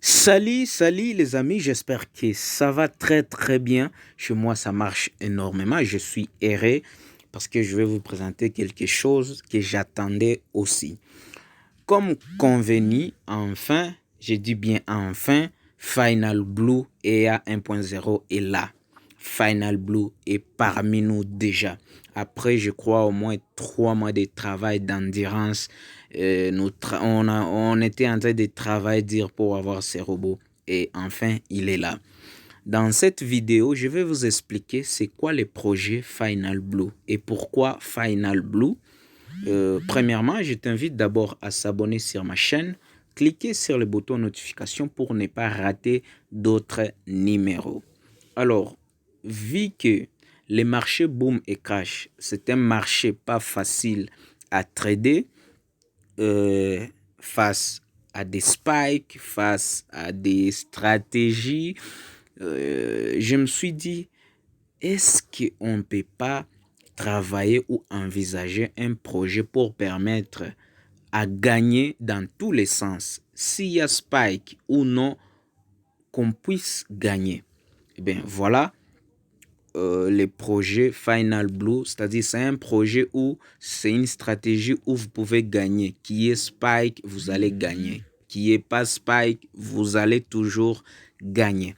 Salut les amis, j'espère que ça va très bien. Chez moi, ça marche énormément. Je suis erré parce que je vais vous présenter quelque chose que j'attendais aussi. Comme convenu, enfin, j'ai dit bien enfin, Final Blue EA 1.0 est là. Final Blue est parmi nous déjà. Après, je crois, au moins 3 mois de travail d'endurance, on était en train de travailler dire pour avoir ces robots. Et enfin, il est là. Dans cette vidéo, je vais vous expliquer c'est quoi le projet Final Blue et pourquoi Final Blue. Premièrement, je t'invite d'abord à s'abonner sur ma chaîne. Cliquez sur le bouton notification pour ne pas rater d'autres numéros. Alors, vu que les marchés boom et crash, c'est un marché pas facile à trader face à des spikes, face à des stratégies, je me suis dit, est-ce qu'on ne peut pas travailler ou envisager un projet pour permettre à gagner dans tous les sens, s'il y a spike ou non, qu'on puisse gagner. Eh bien, voilà les projets Final Blue, c'est-à-dire c'est un projet où c'est une stratégie où vous pouvez gagner. Qui est spike, vous allez gagner. Qui est pas spike, vous allez toujours gagner.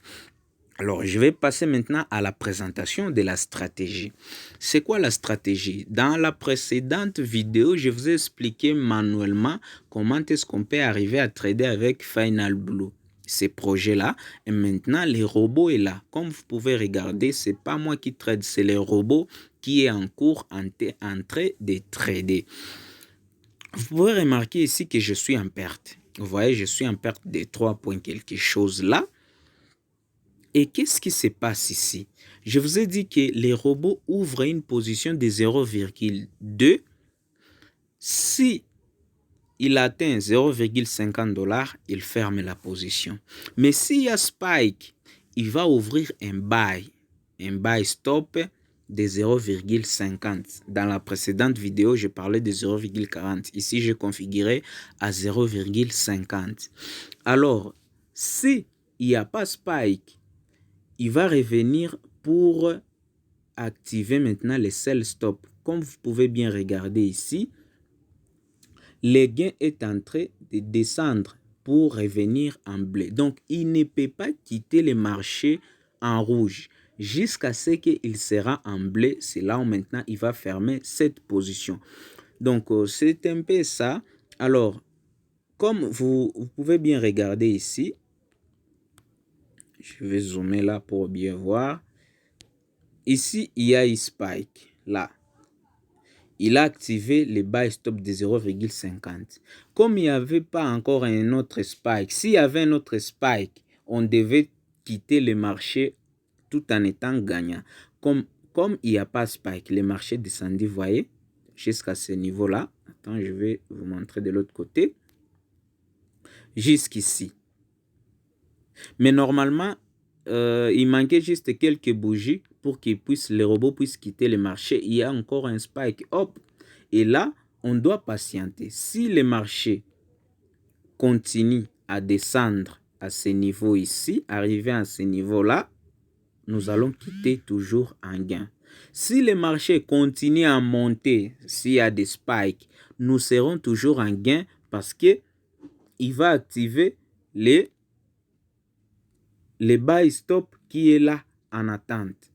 Alors, je vais passer maintenant à la présentation de la stratégie. C'est quoi la stratégie? Dans la précédente vidéo, je vous ai expliqué manuellement comment est-ce qu'on peut arriver à trader avec Final Blue. Ces projets-là, et maintenant, les robots est là. Comme vous pouvez regarder, c'est pas moi qui trade, c'est les robots qui est en cours en train de trader. Vous pouvez remarquer ici que je suis en perte. Vous voyez, je suis en perte de 3 points quelque chose là. Et qu'est-ce qui se passe ici? Je vous ai dit que les robots ouvrent une position de 0,2. Si il atteint 0,50 $, il ferme la position. Mais s'il y a spike, il va ouvrir un buy stop de 0,50. Dans la précédente vidéo, je parlais de 0,40. Ici, je configurerai à 0,50. Alors, si il n'y a pas spike, il va revenir pour activer maintenant les sell stop. Comme vous pouvez bien regarder ici, le gain est en train de descendre pour revenir en bleu. Donc, il ne peut pas quitter le marché en rouge jusqu'à ce qu'il sera en bleu. C'est là où maintenant il va fermer cette position. Donc, c'est un peu ça. Alors, comme vous pouvez bien regarder ici, je vais zoomer là pour bien voir. Ici, il y a un spike. Là, il a activé le buy stop de 0,50. Comme il n'y avait pas encore un autre spike, s'il y avait un autre spike, on devait quitter le marché tout en étant gagnant. Comme il n'y a pas de spike, le marché descendit, vous voyez, jusqu'à ce niveau-là. Attends, je vais vous montrer de l'autre côté. Jusqu'ici. Mais normalement, il manquait juste quelques bougies pour que les robots puissent quitter le marché. Il y a encore un spike. Hop. Et là, on doit patienter. Si le marché continue à descendre à ce niveau ici, arriver à ce niveau-là, nous allons quitter toujours en gain. Si le marché continue à monter, s'il y a des spikes, nous serons toujours en gain parce que il va activer les buy stop qui est là en attente.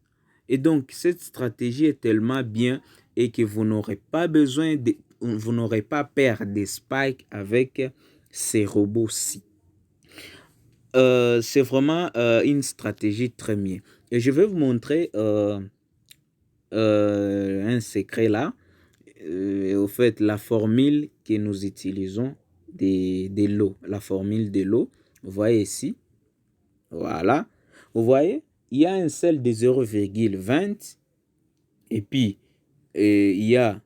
Et donc, cette stratégie est tellement bien et que vous n'aurez pas besoin de, vous n'aurez pas peur des spikes avec ces robots-ci. C'est vraiment une stratégie très bien. Et je vais vous montrer un secret là. Au fait, la formule que nous utilisons de l'eau. La formule de l'eau. Vous voyez ici. Voilà. Vous voyez, il y a un sel de 0,20 et puis il y a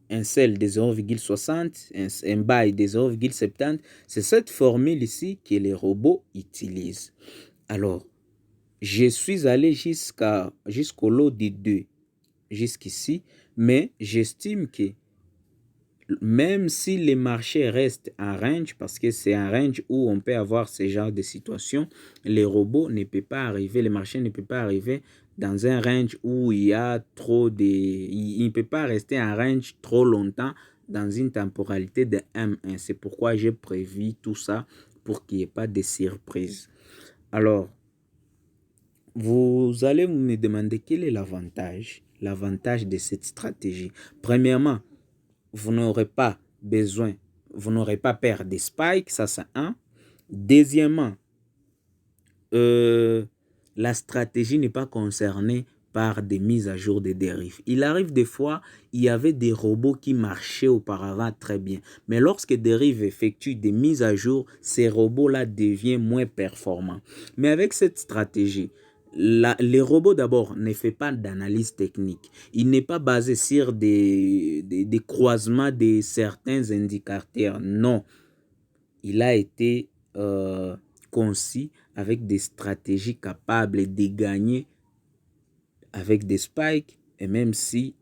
un sel de 0,60, un buy de 0,70. C'est cette formule ici que les robots utilisent. Alors, je suis allé jusqu'au lot de 2, jusqu'ici, mais j'estime que Même si les marchés restent en range, parce que c'est un range où on peut avoir ce genre de situation, les robots ne peuvent pas arriver, les marchés ne peuvent pas arriver dans un range où il y a trop de... Il ne peut pas rester en range trop longtemps dans une temporalité de M1. C'est pourquoi j'ai prévu tout ça pour qu'il n'y ait pas de surprise. Alors, vous allez me demander quel est l'avantage de cette stratégie. Premièrement, vous n'aurez pas besoin, vous n'aurez pas peur des spikes, ça c'est un. Deuxièmement, la stratégie n'est pas concernée par des mises à jour des dérives. Il arrive des fois, il y avait des robots qui marchaient auparavant très bien. Mais lorsque Derive effectue des mises à jour, ces robots-là deviennent moins performants. Mais avec cette stratégie, les robots d'abord ne font pas d'analyse technique. Il n'est pas basé sur des croisements de certains indicateurs. Non, il a été conçu avec des stratégies capables de gagner avec des spikes, et même si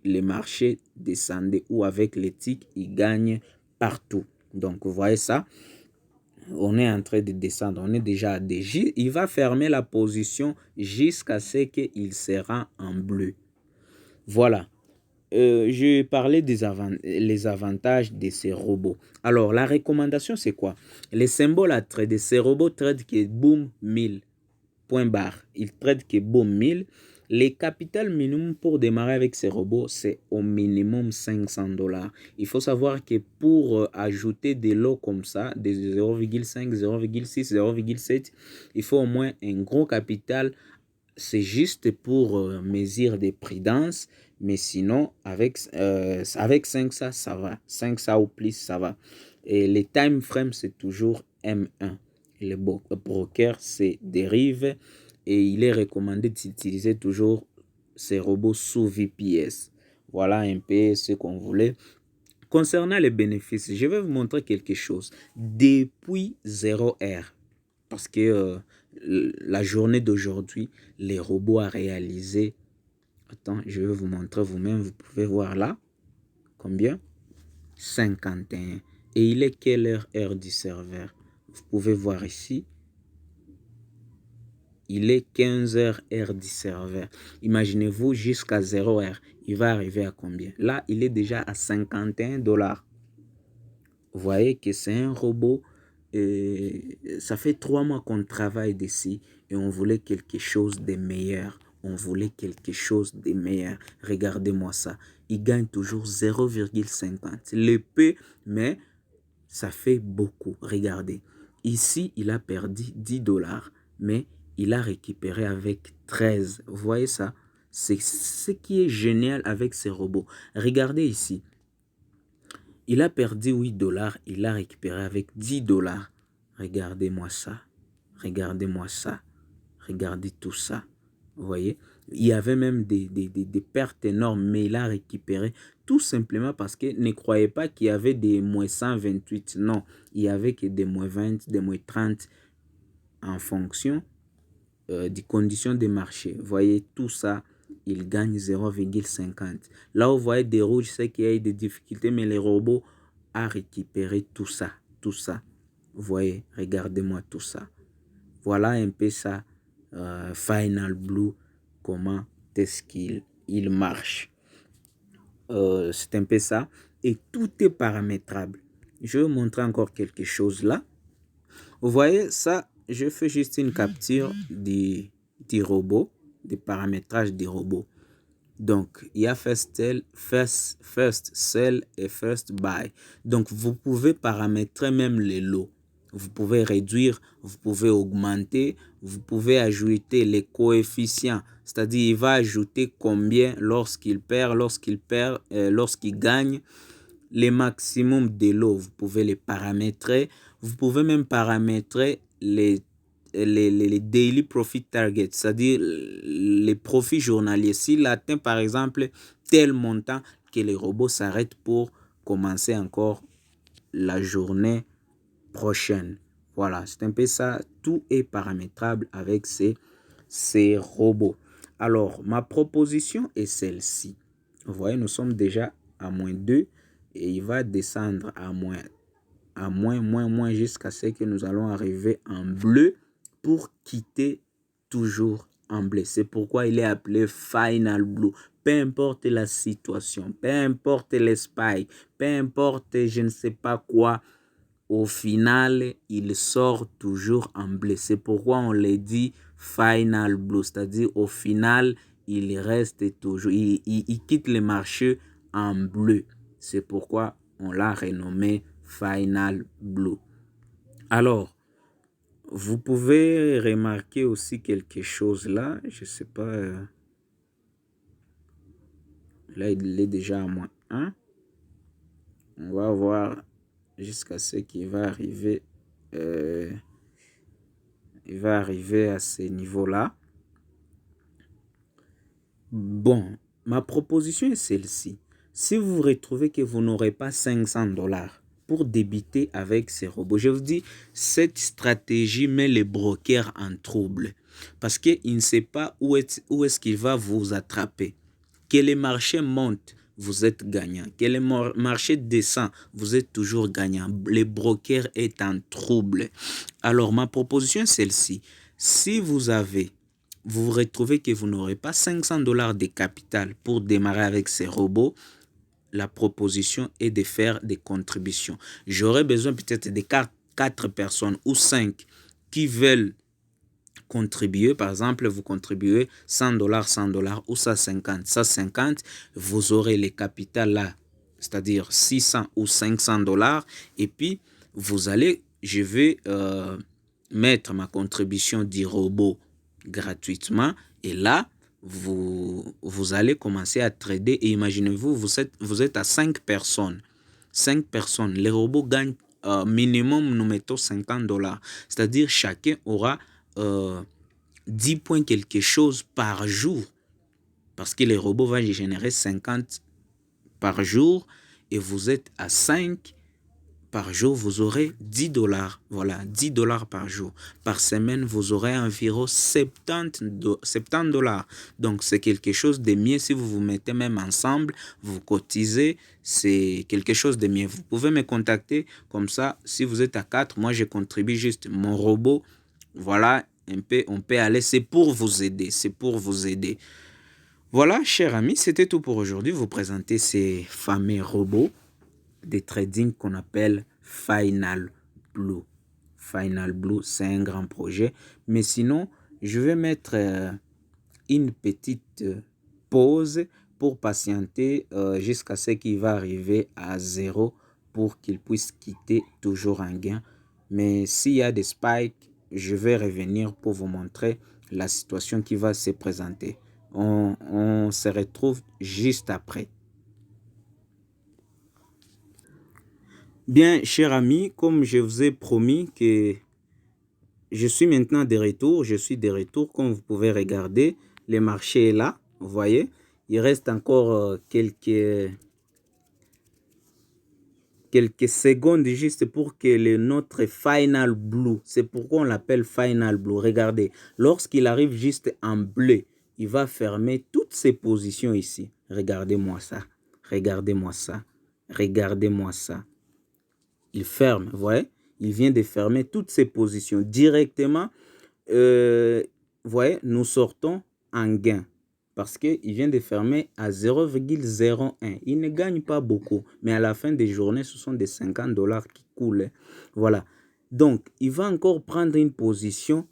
les marchés descendaient ou avec l'éthique, ils gagnent partout. Donc vous voyez ça, on est en train de descendre, on est déjà à DJ, il va fermer la position jusqu'à ce qu'il sera en bleu. Voilà. Je parlais les avantages de ces robots. Alors, la recommandation, c'est quoi? Les symboles à trader, ces robots traitent que boom 1000, point barre. Ils traitent que boom 1000. Les capitales minimum pour démarrer avec ces robots, c'est au minimum 500 $. Il faut savoir que pour ajouter des lots comme ça, des 0,5, 0,6, 0,7, il faut au moins un gros capital. C'est juste pour mesure de prudence, mais sinon, avec 5 ça va. 5 ça ou plus, ça va. Et les time frames, c'est toujours M1. Le broker, c'est dérive et il est recommandé d'utiliser toujours ces robots sous VPS. Voilà un peu ce qu'on voulait. Concernant les bénéfices, je vais vous montrer quelque chose. Depuis 0R, parce que la journée d'aujourd'hui, les robots ont réalisé... Attends, je vais vous montrer vous-même. Vous pouvez voir là. Combien? 51. Et il est quelle heure du serveur? Vous pouvez voir ici. Il est 15h heure du serveur. Imaginez-vous jusqu'à 0h. Il va arriver à combien? Là, il est déjà à 51 $. Vous voyez que c'est un robot. Ça fait 3 mois qu'on travaille dessus et on voulait quelque chose de meilleur. On voulait quelque chose de meilleur. Regardez-moi ça. Il gagne toujours 0,50. Le peu, mais ça fait beaucoup. Regardez. Ici, il a perdu 10 $, mais il a récupéré avec 13. Vous voyez ça? C'est ce qui est génial avec ces robots. Regardez ici. Il a perdu 8 $, il a récupéré avec 10 $. Regardez-moi ça. Regardez-moi ça. Regardez tout ça. Vous voyez? Il y avait même des pertes énormes, mais il a récupéré tout simplement parce que ne croyez pas qu'il y avait des moins 128. Non, il y avait que des moins 20, des moins 30 en fonction des conditions de marché. Vous voyez, tout ça, il gagne 0,50. Là, vous voyez des rouges, c'est qu'il y a eu des difficultés, mais les robots ont récupéré tout ça. Tout ça. Vous voyez, regardez-moi tout ça. Voilà un peu ça, Final Blue, comment est-ce qu'il marche. C'est un peu ça. Et tout est paramétrable. Je vais vous montrer encore quelque chose là. Vous voyez, ça, je fais juste une capture du robot, du paramétrage du robot. Donc, il y a first sell et first buy. Donc, vous pouvez paramétrer même les lots. Vous pouvez réduire, vous pouvez augmenter, vous pouvez ajouter les coefficients. C'est-à-dire, il va ajouter combien lorsqu'il perd, lorsqu'il gagne. Les maximums de lots, vous pouvez les paramétrer. Vous pouvez même paramétrer les daily profit targets, c'est-à-dire les profits journaliers. S'il atteint par exemple tel montant, que les robots s'arrêtent pour commencer encore la journée prochaine. Voilà, c'est un peu ça. Tout est paramétrable avec ces robots. Alors, ma proposition est celle-ci. Vous voyez, nous sommes déjà à -2. et il va descendre à moins, jusqu'à ce que nous allons arriver en bleu pour quitter toujours en bleu. C'est pourquoi il est appelé Final Blue. Peu importe la situation, peu importe les spikes, peu importe je ne sais pas quoi, au final, il sort toujours en bleu. C'est pourquoi on le dit Final Blue. C'est-à-dire au final, il reste toujours, il quitte le marché en bleu. C'est pourquoi on l'a renommé Final Blue. Alors, vous pouvez remarquer aussi quelque chose là. Je ne sais pas. Là, il est déjà à moins 1. On va voir jusqu'à ce qu'il va arriver. Il va arriver à ce niveau-là. Bon, ma proposition est celle-ci. Si vous retrouvez que vous n'aurez pas 500 dollars pour débuter avec ces robots, je vous dis, cette stratégie met les brokers en trouble parce qu'il ne sait pas où est-ce qu'il va vous attraper. Que les marchés montent, vous êtes gagnant. Que les marchés descendent, vous êtes toujours gagnant. Les brokers est en trouble. Alors, ma proposition est celle-ci. Si vous vous retrouvez que vous n'aurez pas 500 dollars de capital pour démarrer avec ces robots, la proposition est de faire des contributions. J'aurais besoin peut-être de 4 personnes ou 5 qui veulent contribuer. Par exemple, vous contribuez 100 dollars, 100 dollars ou 150. 150, vous aurez le capital là, c'est-à-dire 600 ou 500 dollars. Et puis, je vais mettre ma contribution du robot gratuitement. Et là, vous allez commencer à trader. Et imaginez-vous, vous êtes à 5 personnes. 5 personnes. Les robots gagnent minimum, nous mettons 50 dollars. C'est-à-dire chacun aura 10 points quelque chose par jour. Parce que les robots vont générer 50 par jour. Et vous êtes à 5 par jour, vous aurez 10 dollars. Voilà, 10 dollars par jour. Par semaine, vous aurez environ 70 dollars. Donc, c'est quelque chose de mieux. Si vous vous mettez même ensemble, vous cotisez, c'est quelque chose de mieux. Vous pouvez me contacter comme ça. Si vous êtes à 4, moi, je contribue juste mon robot. Voilà, on peut aller. C'est pour vous aider. C'est pour vous aider. Voilà, chers amis, c'était tout pour aujourd'hui. Vous présenter ces fameux robots de trading qu'on appelle Final Blue. Final Blue, c'est un grand projet. Mais sinon, je vais mettre une petite pause pour patienter jusqu'à ce qu'il va arriver à 0 pour qu'il puisse quitter toujours un gain. Mais s'il y a des spikes, je vais revenir pour vous montrer la situation qui va se présenter. On se retrouve juste après. Bien, chers amis, comme je vous ai promis que je suis maintenant de retour, comme vous pouvez regarder, le marché est là, vous voyez, il reste encore quelques secondes juste pour que notre Final Blue, c'est pourquoi on l'appelle Final Blue, regardez, lorsqu'il arrive juste en bleu, il va fermer toutes ses positions ici, regardez-moi ça, regardez-moi ça, regardez-moi ça. Il ferme, vous voyez, il vient de fermer toutes ses positions directement. Vous voyez, nous sortons en gain parce qu'il vient de fermer à 0,01. Il ne gagne pas beaucoup, mais à la fin des journées, ce sont des 50 dollars qui coulent. Voilà. Donc, il va encore prendre une position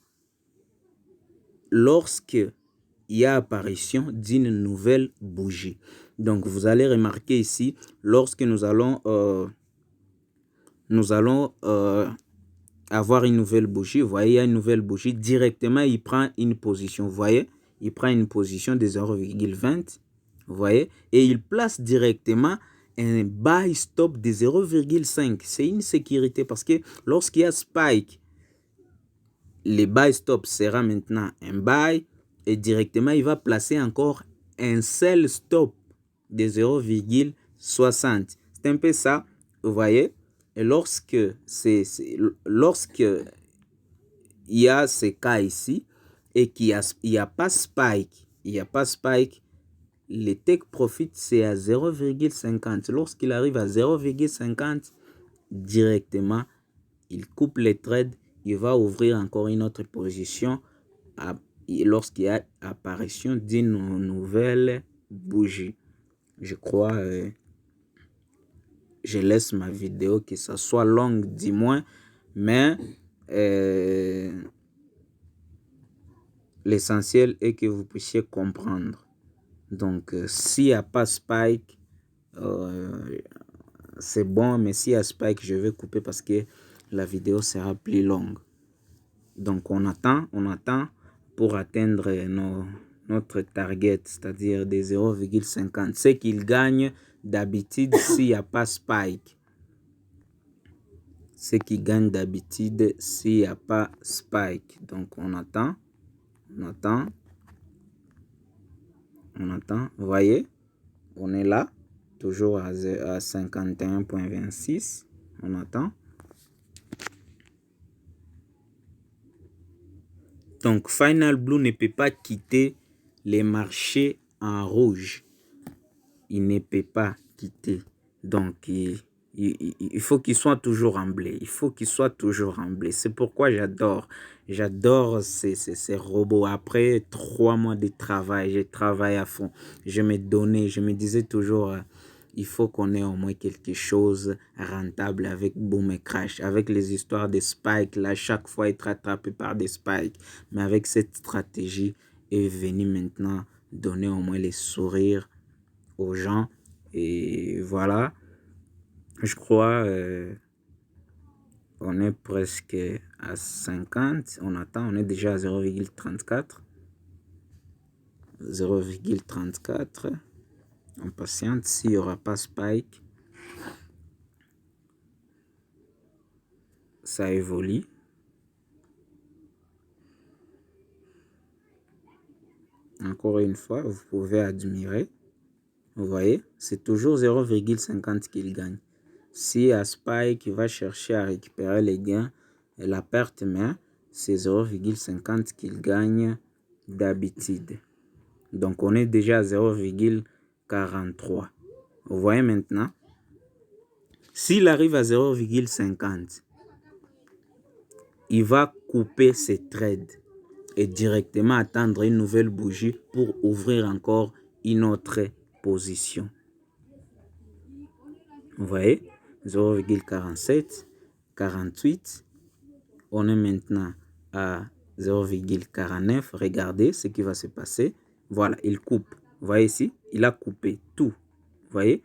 lorsque il y a apparition d'une nouvelle bougie. Donc, vous allez remarquer ici, lorsque nous allons avoir une nouvelle bougie. Vous voyez, il y a une nouvelle bougie. Directement, il prend une position. Vous voyez, il prend une position de 0,20. Vous voyez, et il place directement un buy stop de 0,5. C'est une sécurité parce que lorsqu'il y a spike, le buy stop sera maintenant un buy et directement, il va placer encore un sell stop de 0,60. C'est un peu ça, vous voyez. Et lorsque il y a ces cas ici et qu'il n'y a pas spike, le take profit, c'est à 0,50. Lorsqu'il arrive à 0,50, directement, il coupe les trades. Il va ouvrir encore une autre position lorsqu'il y a apparition d'une nouvelle bougie. Je crois, je laisse ma vidéo que ça soit longue, dis moins, mais l'essentiel est que vous puissiez comprendre. Donc, s'il n'y a pas Spike, c'est bon, mais s'il y a Spike, je vais couper parce que la vidéo sera plus longue. Donc, on attend pour atteindre notre target, c'est-à-dire des 0,50. C'est qu'il gagne d'habitude s'il n'y a pas Spike. C'est qu'il gagne d'habitude s'il n'y a pas Spike. Donc, on attend. Vous voyez, on est là, toujours à 51,26. On attend. Donc, Final Blue ne peut pas quitter les marchés en rouge. Il ne peut pas quitter. Donc, il faut qu'il soit toujours en blé. C'est pourquoi j'adore ces robots. Après 3 mois de travail, je travaille à fond. Je me disais toujours, il faut qu'on ait au moins quelque chose rentable avec Boom et Crash. Avec les histoires des spikes, là, chaque fois être attrapé par des spikes. Mais avec cette stratégie, est venu maintenant donner au moins les sourires aux gens. Et voilà. Je crois on est presque à 50. On attend, on est déjà à 0,34. 0,34. On patiente. S'il n'y aura pas Spike, ça évolue. Encore une fois, vous pouvez admirer. Vous voyez, c'est toujours 0,50 qu'il gagne. Si à Spike, il va chercher à récupérer les gains, et la perte, mais c'est 0,50 qu'il gagne d'habitude. Donc, on est déjà à 0,43. Vous voyez maintenant, s'il arrive à 0,50, il va couper ses trades et directement attendre une nouvelle bougie pour ouvrir encore une autre position. Vous voyez, 0,47, 48. On est maintenant à 0,49. Regardez ce qui va se passer. Voilà, il coupe. Vous voyez ici, il a coupé tout. Vous voyez,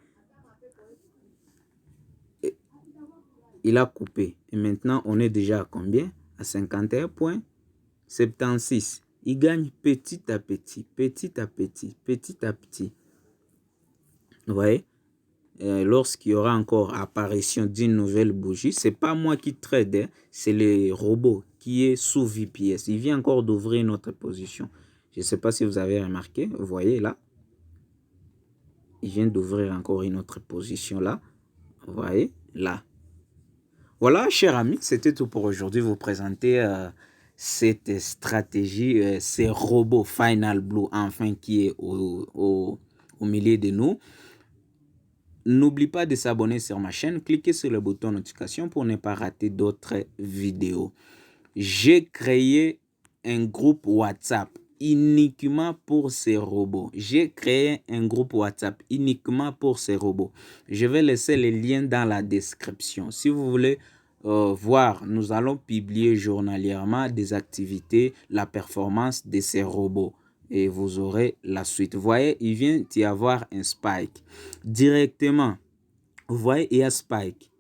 il a coupé. Et maintenant, on est déjà à combien? À 51,76. Il gagne petit à petit. Vous voyez? Lorsqu'il y aura encore apparition d'une nouvelle bougie, c'est pas moi qui trade, hein, c'est le robot qui est sous VPS. Il vient encore d'ouvrir notre position. Je ne sais pas si vous avez remarqué, vous voyez là. Il vient d'ouvrir encore une autre position là. Vous voyez là. Voilà, chers amis, c'était tout pour aujourd'hui. Vous présenter cette stratégie, ces robots Final Blue, enfin, qui est au milieu de nous. N'oublie pas de s'abonner sur ma chaîne. Cliquez sur le bouton notification pour ne pas rater d'autres vidéos. J'ai créé un groupe WhatsApp uniquement pour ces robots. Je vais laisser les liens dans la description. Si vous voulez voir, nous allons publier journalièrement des activités, la performance de ces robots. Et vous aurez la suite. Vous voyez, il vient d'y avoir un spike. Directement, vous voyez, il y a spike.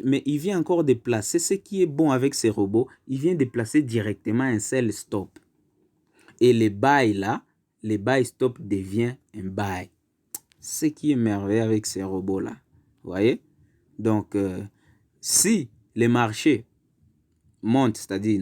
Mais il vient encore déplacer. Ce qui est bon avec ces robots, il vient déplacer directement un sell stop. Et les buy là, les buy stop devient un buy. Ce qui est merveilleux avec ces robots là. Vous voyez? Donc, si les marchés montent, c'est-à-dire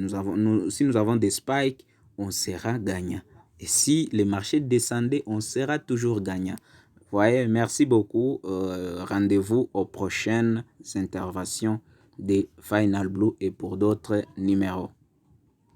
si nous avons des spikes, on sera gagnant. Et si les marchés descendaient, on sera toujours gagnant. Vous voyez, merci beaucoup. Rendez-vous aux prochaines interventions de Final Blue et pour d'autres numéros.